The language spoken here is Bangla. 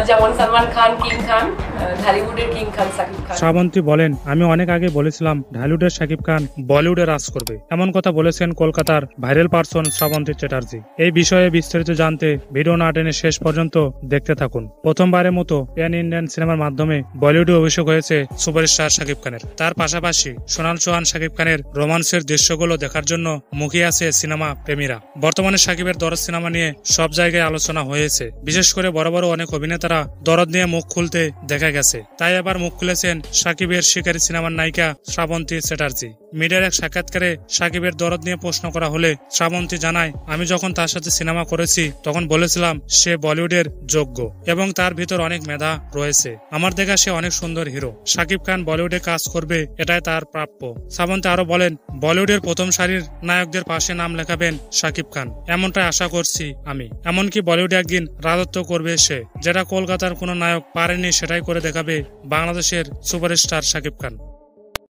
যেমন সালমান খান কিং খান, ঢালিউডের কিং খান শাকিব খান। শ্রাবন্তী বলেন, আমি অনেক আগে বলেছিলাম ঢালিউডের শাকিব খান বলিউডে রাজ করবে। এমন কথা বলেছেন কলকাতার ভাইরাল পারসন শ্রাবন্তী চ্যাটার্জি। এই বিষয়ে বিস্তারিত জানতে ভিডিও না টেনে শেষ পর্যন্ত দেখতে থাকুন। প্রথমবারের মতো প্যান ইন্ডিয়ান সিনেমার মাধ্যমে বলিউডে অভিষেক হয়েছে সুপারস্টার শাকিব খানের। তার পাশাপাশি সোনাল চৌহান শাকিব খানের রোমান্সের দৃশ্যগুলো দেখার জন্য মুখিয়ে আছে সিনেমা প্রেমীরা। বর্তমানে শাকিবের দরদ সিনেমা নিয়ে সব জায়গায় আলোচনা হয়েছে। বিশেষ করে বড় বড় অনেক অভিনেতারা দরদ নিয়ে মুখ খুলতে দেখা গেছে। তাই এবার মুখ খুলেছেন শাকিবের শিকারী সিনেমার নায়িকা শ্রাবন্তী চ্যাটার্জি। মিডিয়ার এক সাক্ষাৎকারে শাকিবের দরদ নিয়ে প্রশ্ন করা হলে শ্রাবন্তী জানায়, আমি যখন তার সাথে সিনেমা করেছি তখন বলেছিলাম সে বলিউডের যোগ্য এবং তার ভিতর অনেক মেধা রয়েছে। আমার দেখা সে অনেক সুন্দর হিরো। শাকিব খান বলিউডে কাজ করবে এটাই তার প্রাপ্য। শ্রাবন্তী আরো বলেন, বলিউডের প্রথম সারির নায়কদের পাশে নাম লেখাবেন শাকিব খান, এমনটাই আশা করছি আমি। এমনকি বলিউডে একদিন রাজত্ব করবে সে, যেটা কলকাতার কোনো নায়ক পারেনি সেটাই করে দেখাবে বাংলাদেশের সুপারস্টার শাকিব খান।